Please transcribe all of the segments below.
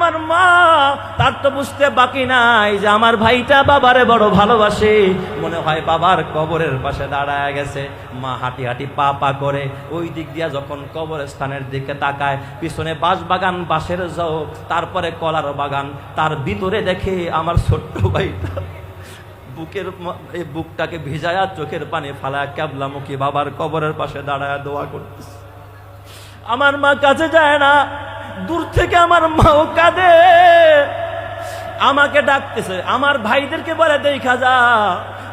আমার মা তার তো বুঝতে বাকি নাই যে আমার ভাইটা বাবারে বড় ভালোবাসে। মনে হয় বাবার কবরের পাশে দাঁড়ায় গেছে। মা হাঁটি হাঁটি পা পা করে ওই দিক দিয়া যখন কবরস্থানের দিকে তাকায়, পিছনে বাঁশ বাগান, বাঁশের যাও, তারপরে কলার বাগান, তার ভিতরে দেখে আমার ছোট্ট ভাইটা বুকটাকে ভিজায়া চোখের পানি ফালায় ক্যাবলামুখী বাবার কবরের পাশে দাঁড়ায় দোয়া করতেছে। আমার মা কাছে যায় না, দূর থেকে আমার মাও কাঁদে, আমাকে ডাকতেছে। আমার ভাইদেরকে বলে দেখা যা,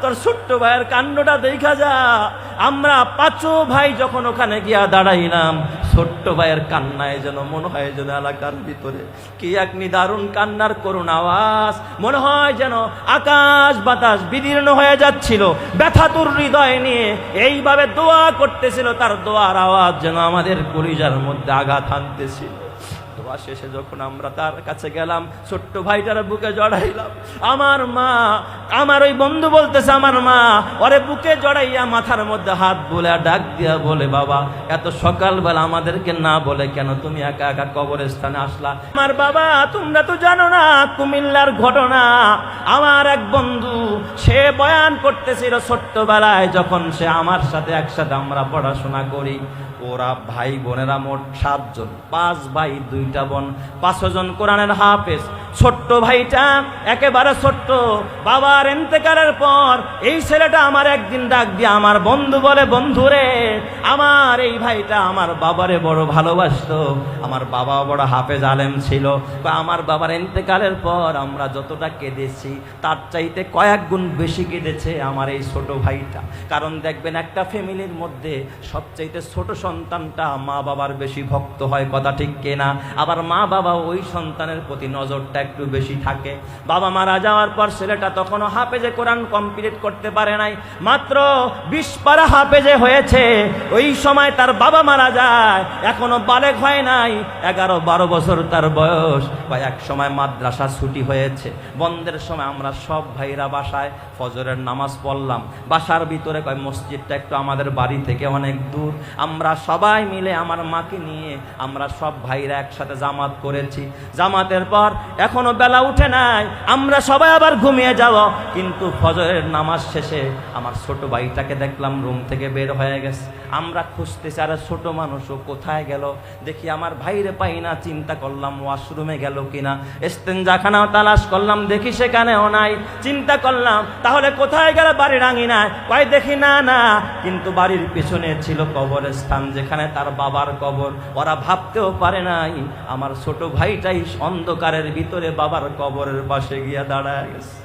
তোর ছোট্ট ভাইয়ের কাণ্ডটা দেখা যা। আমরা পাঁচো ভাই যখন ওখানে গিয়া দাঁড়াইলাম, ছোট্ট ভাইয়ের কান্নায় যেন মনে হয় যেন এলাকার ভিতরে কি এক নিদারুণ কান্নার করুণ আওয়াজ, মনে হয় যেন আকাশ বাতাস বিদীর্ণ হয়ে যাচ্ছিল। ব্যথাতুর হৃদয় নিয়ে এইভাবে দোয়া করতেছিল, তার দোয়ার আওয়াজ যেন আমাদের কলিজার মধ্যে আঘাত আনতেছিল। দোয়া শেষে যখন আমরা তার কাছে গেলাম, ছোট্ট ভাইটার বুকে জড়াইলাম। আমার মা, আমার ওই বন্ধু বলতেছে, আমার মা ওরে বুকে জড়াইয়া মাথার মধ্যে হাত বলে ডাক দিয়া বলে, বাবা এত সকালবেলা আমাদেরকে না বলে কেন তুমি একা একা কবরস্থানে আসলা? আমার বাবা তোমরা তো জানো না কুমিল্লার ঘটনা। আমার এক বন্ধু সে বয়ান করতেছিল ছোট্টবেলায় যখন সে আমার সাথে একসাথে আমরা পড়াশোনা করি। ওরা ভাই বোনেরা মোট 7 জন, 5 ভাই 2টা বোন, 5 জন কোরআনের হাফেজ। ছোট্ট ভাইটা একেবারে ছোট্ট, বাবার ইন্তেকালের পর এই ছেলেটা আমার একদিন ডাক দিয়ে আমার বন্ধু বলে, বন্ধুরে আমার এই ভাইটা আমার বাবারে বড় ভালোবাসতো, আমার বাবা বড় হাফেজ আলেম ছিল। আমার বাবার ইন্তেকালের পর আমরা যতটা কেঁদেছি তার চাইতে কয়েক গুণ বেশি কেঁদেছে আমার এই ছোট ভাইটা। কারণ দেখবেন একটা ফ্যামিলির মধ্যে সবচাইতে ছোট সন্তানটা মা বাবার বেশি ভক্ত হয়, কথা ঠিক কিনা? আবার মা বাবা ওই সন্তানের প্রতি নজরটা একটু বেশি থাকে। বাবা মারা যাওয়ার পর ছেলেটা তখনও হাফেজে কোরআন কমপ্লিট করতে পারে নাই, মাত্র 20 পারা হাফেজে হয়েছে। ওই সময় তার বাবা মারা যায়, এখনো বালেগ হয় নাই, 11-12 বছর তার বয়স। বা এক সময় মাদ্রাসা ছুটি হয়েছে, বন্ধের সময় আমরা সব ভাইরা বাসায় ফজরের নামাজ পড়লাম। বাসার ভিতরে কয় মসজিদটা একটু আমাদের বাড়ি থেকে অনেক দূর, আমরা সবাই মিলে আমার মাকে নিয়ে আমরা সব ভাইরা একসাথে জামাত করেছি। জামাতের পর এখনো বেলা উঠে নাই, আমরা সবাই আবার ঘুমিয়ে যাব। কিন্তু ফজরের নামাজ শেষে আমার ছোট ভাইটাকে দেখলাম রুম থেকে বের হয়ে গেছে। আমরা খুঁজতেছি, আরে ছোট মানুষও কোথায় গেল? দেখি আমার ভাইরে পাই না, চিন্তা করলাম ওয়াশরুমে গেল কিনা, ইস্তেঞ্জাখানাও তালাশ করলাম, দেখি সেখানেও নাই। চিন্তা করলাম তাহলে কোথায় গেল? বাড়ির আঙিনায়, কয় দেখি না না, কিন্তু বাড়ির পেছনে ছিল কবরস্থান যেখানে তার বাবার কবর। ওরা ভাবতেও পারে নাই আমার ছোট ভাইটাই অন্ধকারের ভিতরে বাবার কবরের পাশে গিয়া দাঁড়ায় গেছে।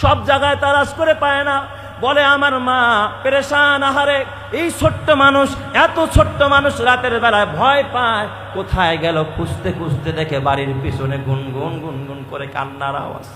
সব জায়গায় তালাশ করে পায় না, বলে আমার মা পেরেশান। আহারে এই ছোট্ট মানুষ, এত ছোট্ট মানুষ রাতের বেলায় ভয় পায়, কোথায় গেল? খুঁজতে খুঁজতে দেখে বাড়ির পিছনে গুনগুন গুনগুন করে কান্নার আওয়াজ।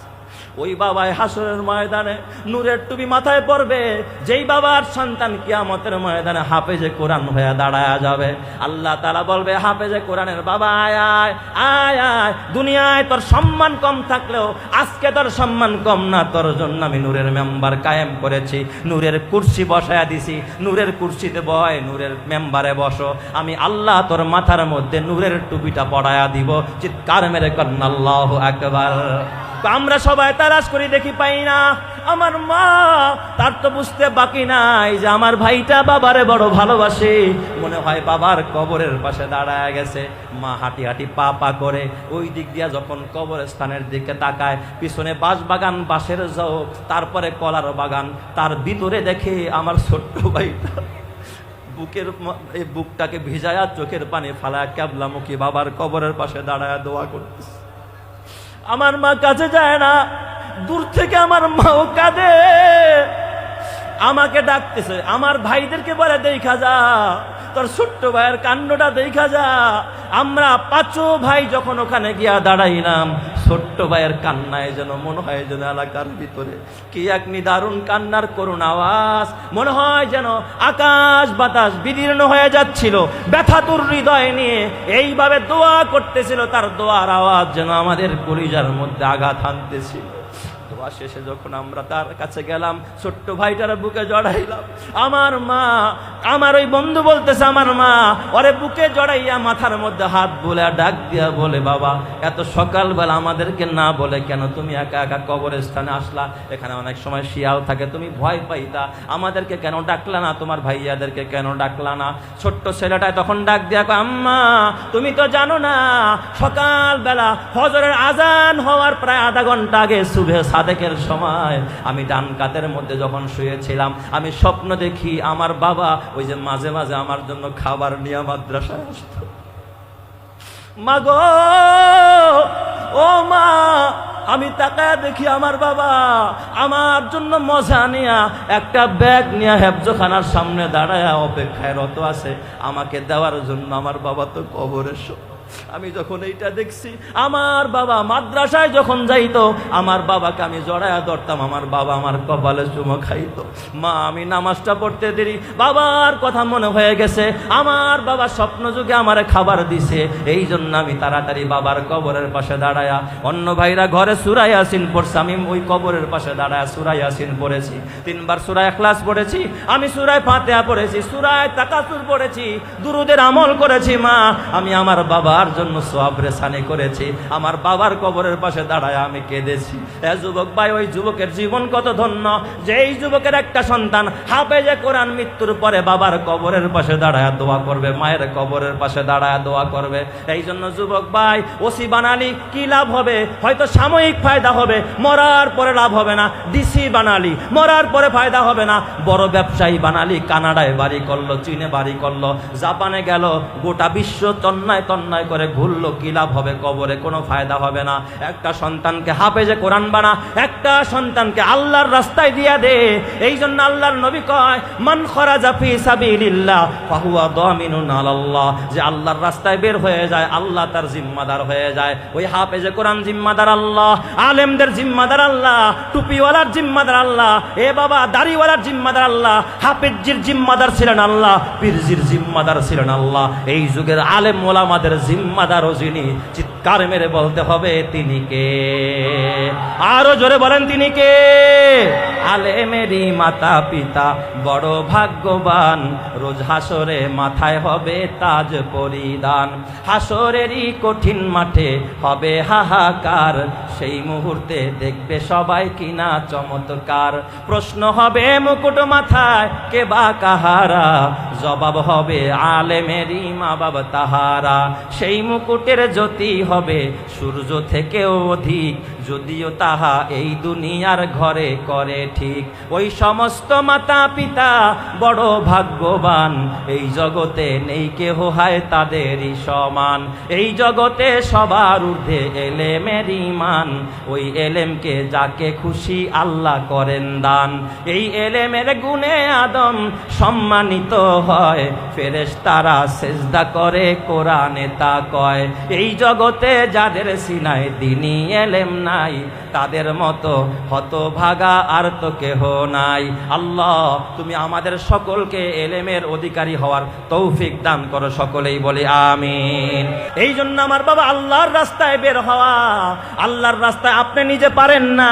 ওই বাবাই হাসরের ময়দানে নূরের টুপি মাথায় পড়বে, যেই বাবার সন্তান কিয়ামতের ময়দানে হাফেজে কোরআন হয়ে দাঁড়ায়া যাবে। আল্লাহ তাআলা বলবে, হাফেজে কোরআনের বাবা আয় আয় আয় আয়, দুনিয়ায় তোর সম্মান কম থাকলেও আজকে তোর সম্মান কম না, তোর জন্য আমি নূরের মেম্বার কায়েম করেছি, নূরের কুরসি বসায়া দিছি, নূরের কুরসিতে বয়, নূরের মেম্বারে বসো, আমি আল্লাহ তোর মাথার মধ্যে নূরের টুপিটা পড়ায়া দিব। চিৎকার মেরে কন্যা আল্লাহু আকবার। আমরা সবাই তালাশ করি, দেখি পাই না। আমার মা তার তো বুঝতে বাকি নাই যে আমার ভাইটা বাবারে বড় ভালোবাসে। মনে হয় বাবার কবরের পাশে দাঁড়ায় গেছে। মা হাঁটি হাঁটি পা পা করে ওই দিক দিয়া যখন কবরস্থানের দিকে তাকায়, পিছনে বাঁশ বাগান, বাঁশের যাও, তারপরে কলার বাগান, তার ভিতরে দেখে আমার ছোট্ট ভাইটা বুকটাকে ভিজায়া চোখের পানি ফালায় ক্যাবলামুখী বাবার কবরের পাশে দাঁড়ায় দোয়া করতেছে। আমার মা কাছে যায় না, দূর থেকে আমার মাও কাঁদে, আমাকে ডাকতেছে। আমার ভাইদেরকে বলে দেখা যা, তোর ছোট্ট ভাইয়ের কাণ্ডটা দেখা যা। আমরা 5 ভাই যখন ওখানে গিয়া দাঁড়াইলাম, ছোট্ট ভাইয়ের কান্নায় যেন মনে হয় যেন এলাকার ভিতরে কি এক নিদারুণ কান্নার করুণ আওয়াজ, মনে হয় যেন আকাশ বাতাস বিদীর্ণ হয়ে যাচ্ছিল। ব্যথাতুর হৃদয় নিয়ে এইভাবে দোয়া করতেছিল, তার দোয়ার আওয়াজ যেন আমাদের কলিজার মধ্যে আঘাত আনতেছিল। দোয়া শেষে যখন আমরা তার কাছে গেলাম, ছোট্ট ভাইটার বুকে জড়াইলাম। আমার মা, আমার ওই বন্ধু বলতেছে, আমার মা ওরে বুকে জড়াইয়া মাথার মধ্যে হাত বলে ডাক দিয়া বলে, বাবা এত সকালবেলা আমাদেরকে না বলে কেন তুমি একা একা কবরস্থানে আসলা? এখানে অনেক সময় শিয়াল থাকে, তুমি ভয় পাইতা, আমাদেরকে কেন ডাকলা না? তোমার ভাইয়াদেরকে কেন ডাকলা না? ছোট্ট ছেলেটা তখন ডাক দিয়া কয়, আম্মা তুমি তো জানো না, সকালবেলা ফজরের আজান হওয়ার প্রায় আধা ঘন্টা আগে সুবহে সাদেকের সময় আমি ডান কাতের মধ্যে যখন শুয়েছিলাম, আমি স্বপ্ন দেখি আমার বাবা ওই যে মাঝে মাঝে আমার জন্য খাবার নিয়ে মাদ্রাসায় আসতো। মা গো, ও মা, আমি তাকায় দেখি আমার বাবা আমার জন্য মজা নিয়া একটা ব্যাগ নিয়ে হেফজখানার সামনে দাঁড়ায় অপেক্ষায় রত আছে আমাকে দেওয়ার জন্য। আমার বাবা তো কবরে। আমি যখন এইটা দেখছি, আমার বাবা মাদ্রাসায় যখন যাইতো, আমার বাবাকে আমি জড়ায়া ধরতাম, আমার বাবা আমার কপালে চুমো খাইতো। মা আমি নামাজটা পড়তে দেরি, বাবার কথা মনে হয়ে গেছে, আমার বাবা স্বপ্ন যুগে আমারে খাবার দিছে, এই জন্য আমি তাড়াতাড়ি বাবার কবরের পাশে দাঁড়ায়া, অন্য ভাইরা ঘরে সূরা ইয়াসিন পড়ছে, আমি ওই কবরের পাশে দাঁড়ায়া সূরা ইয়াসিন পড়েছি, 3 বার সূরা ইখলাস পড়েছি, আমি সূরা ফাতিহা পড়েছি, সূরা তাকাসুর পড়েছি, দুরুদের আমল করেছি। মা আমি আমার বাবার জন্য সওয়াব রেসানি করেছি, আমার বাবার কবরের পাশে দাঁড়ায় আমি কেঁদেছি। এ যুবক ভাই, ওই যুবকের জীবন কত ধন্য যে এই যুবকের একটা সন্তান হাফেজে কোরআন মৃত্যুর পরে বাবার কবরের পাশে দাঁড়ায় দোয়া করবে, মায়ের কবরের পাশে দাঁড়ায় দোয়া করবে। এই জন্য যুবক ভাই, ওসি বানালি কি লাভ হবে? হয়তো সাময়িক ফায়দা হবে, মরার পরে লাভ হবে না। ডিসি বানালি, মরার পরে ফায়দা হবে না। বড় ব্যবসায়ী বানালি, কানাডায় বাড়ি করলো, চীনে বাড়ি করলো, জাপানে গেল, গোটা বিশ্ব তন্নায় তন্নায় করে ঘুরলো, কি লাভ হবে? কবরে কোনো ফায়দা হবে না। একটা সন্তানকে হাফেজে কোরআন বানা, একটা সন্তানকে আল্লাহর রাস্তায় দিয়া দে। এই জন্য আল্লাহর নবী কয়, মান খরাজা ফি সাবিলিল্লাহ ফাহুয়া দামিনুন আলাল্লাহ, যে আল্লাহর রাস্তায় বের হয়ে যায় আল্লাহ তার জিম্মাদার হয়ে যায়। ওই হাফেজে কোরআন জিম্মাদার আল্লাহ, আলেমদের জিম্মাদার আল্লাহ, টুপিওয়ালার জিম্মাদার আল্লাহ, এ বাবা দাড়িওয়ালার জিম্মাদার আল্লাহ, হাফেজজির জিম্মাদার ছিলেন আল্লাহ, পীরজির জিম্মাদার ছিলেন আল্লাহ। এই যুগের আলেম ওলামাদের জিম্মাদারও যিনি, চিৎকার মেরে বলতে হবে তিনি কে? আরো জোরে বলেন তিনি কে? আলেমেরই মাতা পিতা বড় ভাগ্যবান, রোজ হাসরে মাথায় হবে তাজ পরিধান। হাসরেরই কঠিন মাঠে হবে হাহাকার, সেই মুহূর্তে দেখবে সবাই কিনা চমৎকার। প্রশ্ন হবে মুকুট মাথায় কে বা কাহারা, জবাব হবে আলেমেরই মা বাবা তাহারা। সেই মুকুটের জ্যোতি হবে সূর্য থেকেও অধিক, যদিও তাহা এই দুনিয়ার ঘরে করে ঠিক। ওই সমস্ত মাতা পিতা বড় ভাগ্যবান, এই জগতে নেই কেহ হয় তাদেরই সমান। এই জগতে সবার ঊর্ধ্বে এলেমের ঈমান, ওই এলেমকে যাকে খুশি আল্লাহ করেন দান। এই এলেমের গুণে আদম সম্মানিত হয়, ফেরেশতারা সেজদা করে কোরআনে তা কয়। এই জগতে যাদের সিনায় দ্বীনি এলেম নাই, তাদের মতো হতভাগা আর তো কেহ নাই। আল্লাহ তুমি আমাদের সকলকে এলেমের অধিকারী হওয়ার তৌফিক দান করো, সকলেই বলি আমিন। এই জন্য আমার বাবা আল্লাহর রাস্তায় বের হওয়া, আল্লাহর রাস্তায় আপনি নিজে পারেন না,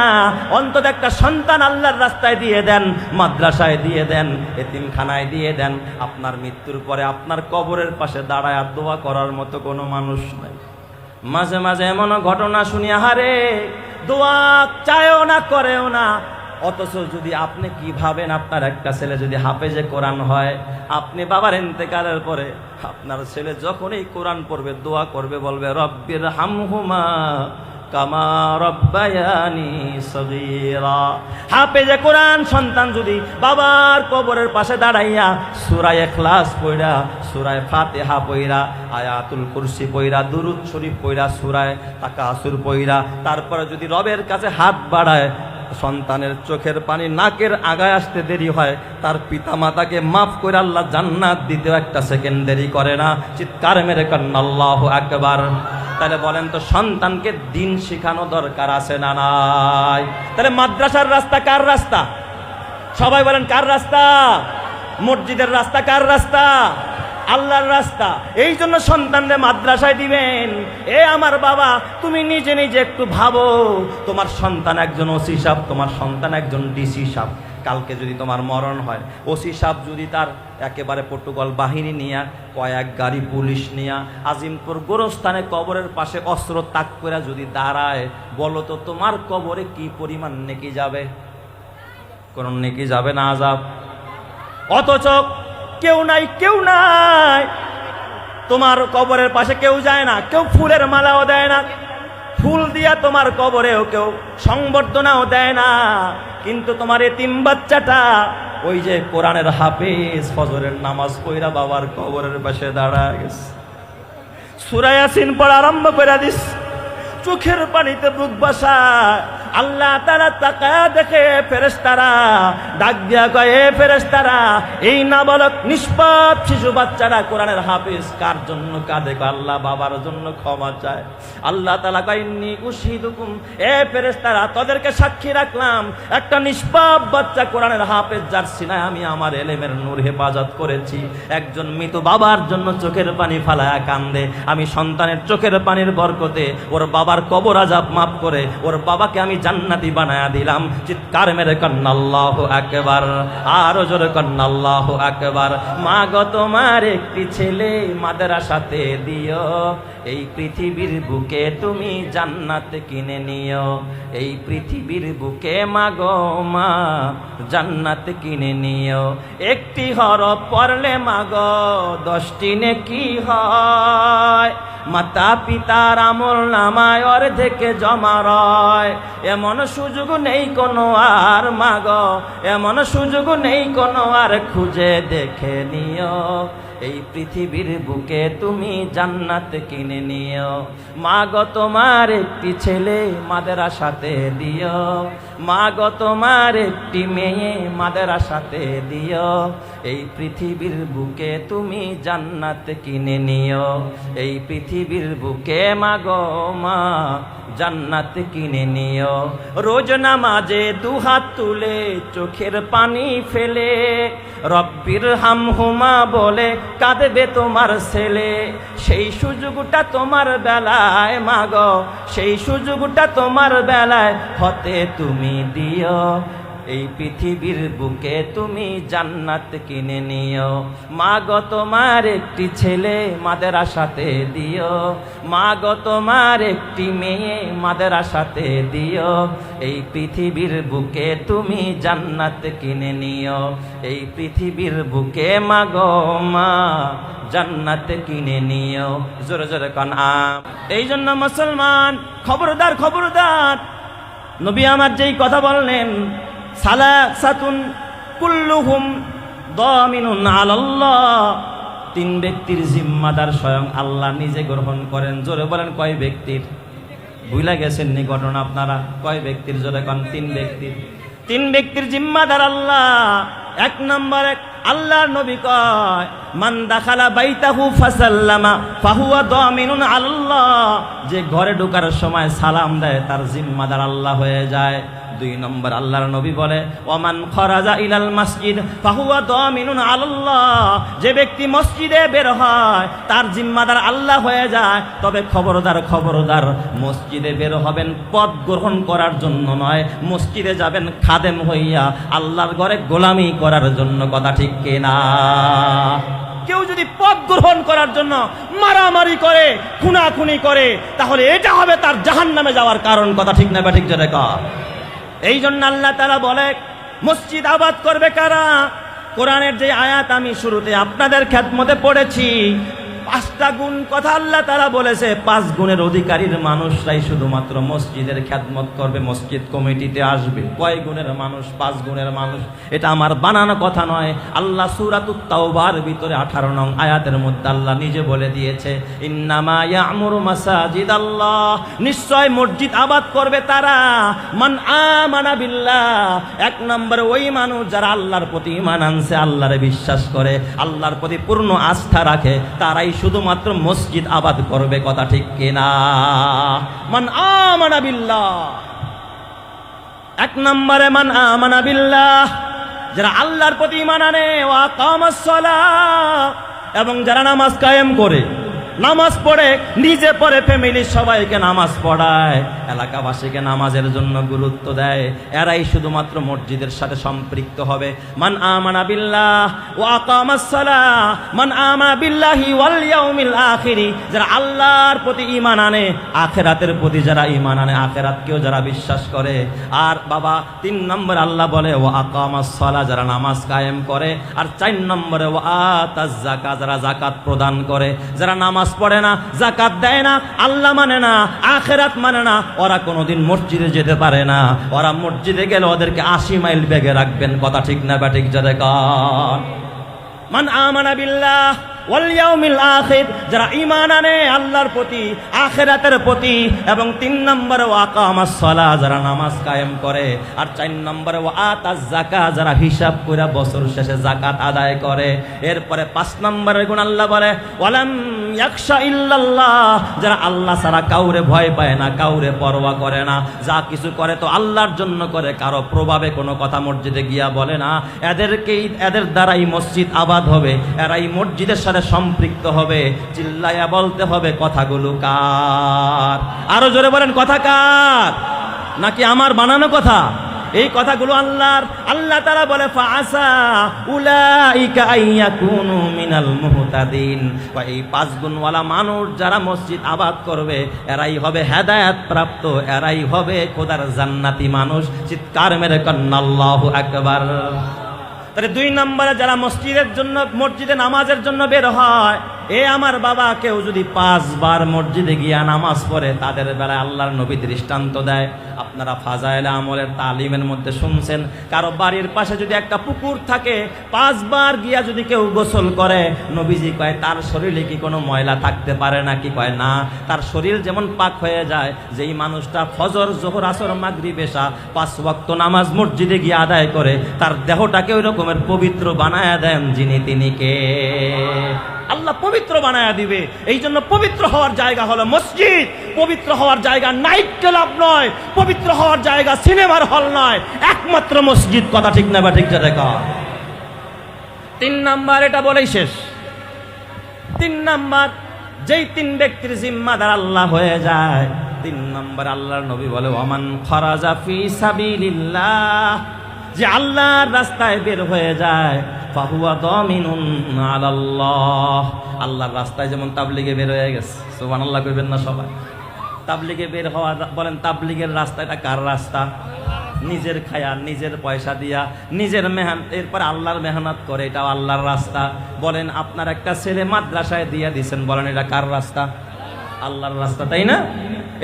অন্তত একটা সন্তান আল্লাহর রাস্তায় দিয়ে দেন, মাদ্রাসায় দিয়ে দেন, এতিমখানায় দিয়ে দেন। আপনার মৃত্যুর পরে আপনার কবরের পাশে দাঁড়ায় দোয়া করার মতো কোনো মানুষ নাই। মাঝে মাঝে এমন ঘটনা শুনি, হারে দোয়া চায়ও না করেও না, অথচ যদি আপনি কি ভাবেন, আপনার একটা ছেলে যদি হাফেজে কোরআন হয়, আপনি বাবার ইন্তেকালের পরে আপনার ছেলে যখনই কোরআন পড়বে দোয়া করবে, বলবে রব্বির হামহুমা কামা রব্বায়ানি সগীরা। হাফেজে কোরআন সন্তান যদি বাবার কবরের পাশে দাঁড়াইয়া সূরা ইখলাস পড়া, সূরা ফাতিহা পড়া, আয়াতুল কুরসি পড়া, দুরূদ শরীফ পড়া, সূরা তাকাসুর পড়া, তারপরে যদি রবের কাছে হাত বাড়ায়, সন্তানের চোখের পানি নাকের আগায় আসতে দেরি হয়, তার পিতা মাতাকে মাফ করে আল্লাহ জান্নাত দিতেও একটা সেকেন্ড দেরি করে না। চিৎকার মেরে কান্না আল্লাহু আকবার। তাহলে বলেন তো, সন্তানকে দিন শেখানো দরকার আছে না নাই? তাহলে মাদ্রাসার রাস্তা কার রাস্তা? সবাই বলেন কার রাস্তা? মসজিদের রাস্তা কার রাস্তা? আল্লাহর রাস্তা। এই জন্য সন্তানদের মাদ্রাসায় দিবেন। এ আমার বাবা, তুমি নিজে নিজে একটু ভাবো, তোমার সন্তান একজন ওসি সাহেব, তোমার সন্তান একজন ডিসি সাহেব। কালকে যদি তোমার মরণ হয়, ওসি সাহেব যদি তার একেবারে পর্তুগাল বাহিনী নিয়ে কয়েক গাড়ি পুলিশ নিয়ে আজিমপুর গোরস্থানে কবরের পাশে অস্ত্র তাক করে যদি দাঁড়ায়, বলো তো তোমার কবরে কি পরিমাণ নেকি যাবে? কোন নেকি যাবে না, আযাব। অথচ কেউ নাই, কেউ নাই, তোমার কবরের পাশে কেউ যায় না, কেউ ফুলের মালাও দেয় না, ফুল দিয়া তোমার কবরেও কেউ সংবর্ধনাও দেয় না। কিন্তু তোমার এতিম বাচ্চাটা ওই যে কোরআনের হাফেজ, ফজরের নামাজ পড়া বাবার কবরের পাশে দাঁড়ায় গেছে, সূরা ইয়াসিন পড়া আরম্ভ করে দিস, চোখের পানিতে বুক ভাসায়। আল্লাহ তাআলা তাকায়া দেখে ফেরেশতারা ডাক দিয়া কয়, এ ফেরেশতারা, এই নাবালক নিষ্পাপ শিশু বাচ্চারা কোরআনের হাফেজ কার জন্য কাঁদে? আল্লাহ বাবার জন্য ক্ষমা চায়। আল্লাহ তাআলা কয়, ইন্নী উশহিদুকুম, এ ফেরেশতারা, তাদেরকে সাক্ষী রাখলাম, একটা নিষ্পাপ বাচ্চা কোরআনের হাফেজ যার সিনায় আমি আমার এলেমের নূর হেফাজত করেছি, একজন মৃত বাবার জন্য চোখের পানি ফালায়া কান্দে, আমি সন্তানের চোখের পানির বরকতে ওর বাবার কবর আযাব মাফ করে ওর বাবাকে আমি জান্নাতি বানায়া দিলাম। চিৎকার মেরে কন্না আল্লাহু আকবার, আরো জোরে কন্না আল্লাহু আকবার। মা গো তোমার একটি ছেলে মাদ্রাসাতে দিও, এই পৃথিবীর বুকে তুমি জান্নাত কিনে নিও, এই পৃথিবীর বুকে মা গো মা জান্নাত কিনে নিও। একটি হরফ পড়লে মা গো 10টি নেকি হয়, মাতা পিতার আমল নামায় অর্ধেকে জমা রয়। এমন সুযোগ নেই কোনো আর মা গো, এমন সুযোগ নেই কোনো আর, খুঁজে দেখে নিও, এই পৃথিবীর বুকে তুমি জান্নাত কিনে নিও। মা গো তোমার একটি ছেলে মাদ্রাসাতে দিও, মা গো তোমার একটি মেয়ে মাদ্রাসাতে দিও, এই পৃথিবীর বুকে তুমি জান্নাত কিনে নিও, এই পৃথিবীর বুকে মা গো মা জান্নাত কিনে নিও। রোজ নামাজে দুহাত তুলে চোখের পানি ফেলে রব্বির হামহুমা বলে কাঁদবে তোমার ছেলে, সেই সুযোগটা তোমার বেলায় মা গো, সেই সুযোগটা তোমার বেলায় হতে তুমি দিও, এই পৃথিবীর বুকে তুমি জান্নাত কিনে নিও। মা গো তোমার একটি ছেলে মাদ্রাসাতে দিও, মা গো তোমার একটি মেয়ে মাদ্রাসাতে দিও, এই পৃথিবীর বুকে তুমি জান্নাত কিনে নিও, এই পৃথিবীর বুকে মা গো মা জান্নাত কিনে নিও। জোরে জোরে কান আম। এই জন্য মুসলমান খবরদার, খবরদার, নবী আমার যেই কথা বললেন, সালাসাতুন কুল্লুহুম দামিনুন আলাল্লাহ, 3 ব্যক্তির জিম্মাদার স্বয়ং আল্লাহ নিজে গ্রহণ করেন। জোরে বলেন কয় ব্যক্তির? ভুলে গেছেন নি ঘটনা আপনারা? কয় ব্যক্তির? জোরে কোন? 3 ব্যক্তির। 3 ব্যক্তির জিম্মাদার আল্লাহ। 1 নম্বরে আল্লাহর নবী কয়, মান দাখালা বাইতাহু ফাসাল্লামা ফাহুয়া দামিনুন আলাল্লাহ, যে ঘরে ঢোকার সময় সালাম দেয় তার জিম্মাদার আল্লাহ হয়ে যায়। 2 নম্বর আল্লাহর নবী বলে, ওমান খরাজা ইলাল মসজিদ ফাহুয়া দামিনুন আলাল্লাহ, যে ব্যক্তি মসজিদে বের হয় তার জিম্মাদার আল্লাহ হয়ে যায়। তবে খবরদার, খবরদার, মসজিদে বের হবেন পদ গ্রহণ করার জন্য নয়, মসজিদে যাবেন খাদেম হইয়া আল্লাহর ঘরে গোলামি করার জন্য। কথা ঠিক কিনা? কেউ যদি পদ গ্রহণ করার জন্য মারামারি করে, খুনাখুনি করে, তাহলে এটা হবে তার জাহান্নামে যাওয়ার কারণ। কথা ঠিক না? ঠিক জোরে কর। এই জন্য আল্লাহ তাআলা বলে, মসজিদ আবাদ করবে কারা? কোরআনের যে আয়াত আমি শুরুতে আপনাদের খেদমতে পড়েছি, 5টা গুণ কথা আল্লাহ তাআলা বলেছে। 5 গুণের অধিকারীর মানুষরাই শুধুমাত্র মসজিদের খেদমত করবে, মসজিদ কমিটিতে আসবে। কয় গুণের মানুষ? 5 গুণের মানুষ। এটা আমার বানানো কথা নয়, আল্লাহ সূরাতুত তাওবার ভিতরে 18 নং আয়াতের মধ্যে আল্লাহ নিজে বলে দিয়েছে, ইন্নামা ইয়ামুরু মাসাজিদাল্লাহ, নিশ্চয় মসজিদ আবাদ করবে তারা, মান আমানা বিল্লাহ, 1 নম্বরে ওই মানুষ যারা আল্লাহর প্রতি ঈমান আনছে, আল্লাহরে বিশ্বাস করে, আল্লাহর প্রতি পূর্ণ আস্থা রাখে, তারাই শুধুমাত্র মসজিদ আবাদ করবে। কথা ঠিক কিনা? মান আমানা বিল্লাহ, 1 নম্বরে মান আমানা বিল্লাহ, যারা আল্লাহর প্রতি ঈমান আনে, ওয়া আকামাস সালাহ, এবং যারা নামাজ কায়েম করে, নামাজ পড়ে, নিজে পড়ে, ফ্যামিলির সবাইকে নামাজ পড়ায়, এলাকাবাসীকে নামাজের জন্য গুরুত্ব দেয়, এরাই শুধুমাত্র মসজিদের সাথে সম্পৃক্ত হবে। মান আমানা বিল্লাহ ওয়া আকামাস সালাহ, মান আমানা বিল্লাহি ওয়াল ইয়াউমিল আখিরি, যারা আল্লাহর প্রতি ঈমান আনে, আখিরাতের প্রতি যারা ঈমান আনে, আখিরাতকেও যারা বিশ্বাস করে। আর বাবা 3 নম্বর আল্লাহ বলে ওয়া আকামাস সালাহ, যারা নামাজ কায়েম করে। আর 4 নম্বরে ওয়া আতাজ যাকাত, যারা যাকাত প্রদান করে। যারা নামাজ পড়ে না, যাকাত দেয় না, আল্লাহ মানে না, আখিরাত মানে না, ওরা কোনোদিন মসজিদে যেতে পারে না। ওরা মসজিদে গেলে ওদেরকে 80 মাইল বেগে রাখবেন। কথা ঠিক না ব্যাঠিক? যারা কান মান আমানা বিল্লাহ ওয়াল ইয়াউমিল আখির, যারা ঈমান আনে আল্লাহর প্রতি, আখিরাতের প্রতি। এবং 3 নম্বরে ওয়া আকামাস সালাহ, যারা নামাজ কায়েম করে। আর 4 নম্বরে ওয়া আতাজ যাকাত, যারা হিসাব করে বছর শেষে যাকাত আদায় করে। এরপরে 5 নম্বরের গুণ আল্লাহ বলে ওয়ালাম ইয়াখশা ইল্লাল্লাহ, যারা আল্লাহ ছাড়া কাউরে ভয় পায় না, কাউরে পরোয়া করে না, যা কিছু করে তো আল্লাহর জন্য করে, কারো প্রভাবে কোনো কথা মসজিদে গিয়া বলে না। এদের দ্বারাই মসজিদ আবাদ হবে, এরাই মসজিদের সাথে সম্পৃক্ত হবে। চিল্লায়া বলতে হবে কথাগুলো কার? আরো জোরে বলেন, কথা কার? নাকি আমার বানানো কথা? এই কথাগুলো আল্লাহর। আল্লাহ তাআলা বলে ফাআসা উলাইকা আইয়াকুনু মিনাল মুহতাদিন, এই 5 গুণওয়ালা মানুষ যারা মসজিদ আবাদ করবে, এরাই হবে হেদায়েত প্রাপ্ত, এরাই হবে খোদার জান্নাতি মানুষ। চিৎকার মেরে কন্না আল্লাহু আকবার। তাহলে 2 নম্বরে যারা মসজিদে নামাজের জন্য বের হয়, এ আমার বাবা, কেউ যদি 5 বার মসজিদে গিয়া নামাজ পড়ে, তাদের বেলায় আল্লাহর নবী দৃষ্টান্ত দেয়। আপনারা ফাজায়েলে আমলের তালিমের মধ্যে শুনছেন, কারো বাড়ির পাশে যদি একটা পুকুর থাকে, 5 বার গিয়া যদি কেউ গোসল করে, নবীজি কয় তার শরীরে কি কোনো ময়লা থাকতে পারে নাকি? কয় না, তার শরীর যেমন পাক হয়ে যায়। যেই মানুষটা ফজর, জোহর, আসর, মাগরিব, এশা 5 ওয়াক্ত নামাজ মসজিদে গিয়ে আদায় করে, তার দেহটাকে ওই রকমের পবিত্র বানায়া দেন যিনি, তিনি কে? আল্লাহ পবিত্র বানায়া দিবে। এই জন্য পবিত্র হওয়ার জায়গা হলো মসজিদ, পবিত্র হওয়ার জায়গা নাইট ক্লাব নয়, পবিত্র হওয়ার জায়গা সিনেমার হল নয়, একমাত্র মসজিদ। কথা ঠিক না বা ঠিক? দেখা 3 নাম্বার, এটা বলেই শেষ। 3 নাম্বার, যেই 3 ব্যক্তির জিম্মাদার আল্লাহ হয়ে যায়, 3 নাম্বার আল্লাহর নবী বলে ওমান খারাজা ফি সাবিলিল্লাহ, যে আল্লাহর রাস্তায় বের হয়ে যায়, ফাহুয়া দামিনুন আলাল্লাহ, আল্লাহর রাস্তায় যেমন তাবলিগে বের হয়ে গেছে। সুবহানাল্লাহ কইবেন না সবাই? তাবলিগে বের হওয়া, বলেন তাবলিগের রাস্তাটা কার রাস্তা? নিজের খায়া, নিজের পয়সা দিয়া, নিজের মেহনত, এরপর আল্লাহর মেহনত করে, এটাও আল্লাহর রাস্তা। বলেন আপনার একটা ছেলে মাদ্রাসায় দিয়ে দিচ্ছেন, বলেন এটা কার রাস্তা? আল্লাহর রাস্তা, তাই না?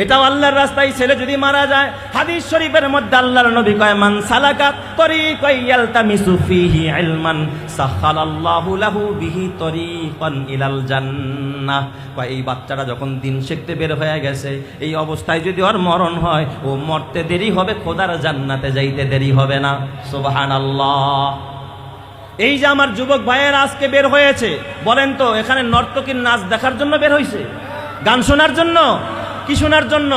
এটাও আল্লাহর রাস্তায়। ছেলে যদি মারা যায়, হাদিস শরীফের মধ্যে আল্লাহর নবী কয় মান সালাকা তরিকান ইয়ালতামিসু ফিহি ইলমান সাখালাল্লাহু লাহু বিহি তরিকান ইলাল জান্নাহ। কয় এই বাচ্চাটা যখন দিন শিখতে বের হয়ে গেছে, এই অবস্থায় যদি ওর মরণ হয়, ও মরতে দেরি হবে, খোদার জান্নাতে যাইতে দেরি হবে না। সুবহানাল্লাহ। এই যে আমার যুবক ভাইয়ের আজকে বের হয়েছে, বলেন তো এখানে নর্তকীর নাচ দেখার জন্য বের হয়েছে? গান শোনার জন্য? কি শোনার জন্য?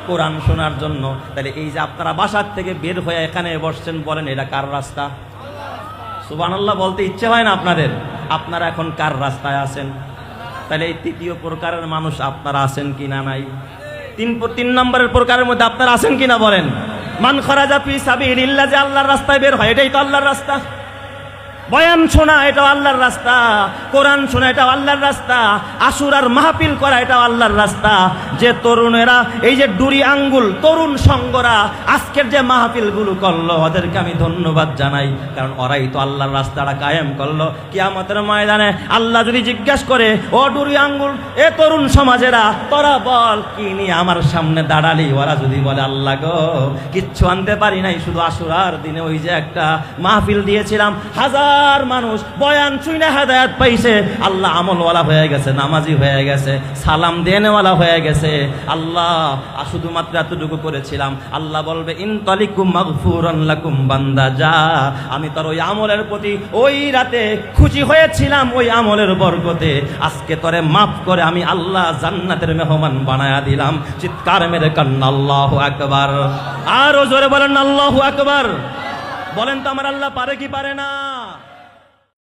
কোরআন শোনার জন্য। তাহলে এই যে আপনারা বাসার থেকে বের হয়ে এখানে বসছেন, বলেন এটা কার রাস্তা? সুবহানাল্লাহ বলতে ইচ্ছে হয় না আপনাদের? আপনারা এখন কার রাস্তায় আছেন? তাহলে এই 3য় প্রকারের মানুষ আপনারা আছেন কিনা? নাই। 3 নম্বরের প্রকারের মধ্যে আপনারা আছেন কিনা বলেন? মান খারাজা ফি সাবিলিল্লাহ, যে আল্লাহর রাস্তায় বের হয়, এটাই তো আল্লাহর রাস্তা। বয়ান শোনা, এটাও আল্লাহর রাস্তা। কোরআন শোনা, এটাও আল্লাহর রাস্তা। আশুরার মাহফিল করা, এটাও আল্লাহর রাস্তা। যে তরুণেরা, এই যে ডুরি আঙ্গুল তরুণ সঙ্গরা আজকের যে মাহফিলগুলো করলো, ওদেরকে আমি ধন্যবাদ জানাই, কারণ ওরাই তো আল্লাহর রাস্তাটা কায়েম করলো। কিয়ামতের ময়দানে আল্লাহ যদি জিজ্ঞাসা করে, ও ডুরি আঙ্গুল, এ তরুণ সমাজেরা, তোরা বল কি নিয়ে আমার সামনে দাঁড়ালি? ওরা যদি বলে আল্লাহ গো কিচ্ছু আনতে পারি নাই, শুধু আশুরার দিনে ওই যে একটা মাহফিল দিয়েছিলাম, হাজার মানুষ বয়ান শুনে হেদায়েত পাইছে, আল্লাহ আমলওয়ালা হয়ে গেছে, নামাজি হয়ে গেছে, সালাম দেনেওয়ালা হয়ে গেছে। আল্লাহ শুধুমাত্র এতটুকু করেছিলাম। আল্লাহ বলবে ইনতালিকুম মাগফুরান লাকুম, বান্দা যা, আমি তোর ওই আমলের প্রতি ওই রাতে খুশি হয়েছিলাম, ওই আমলের বরকতে আজকে তোরে মাফ করে আমি আল্লাহ জান্নাতের মেহমান বানায়া দিলাম। চিৎকার মেরে কান্না আল্লাহু আকবার। আরো জোরে বলেন আল্লাহু আকবার। বলেন তো আমার আল্লাহ পারে কি পারে না?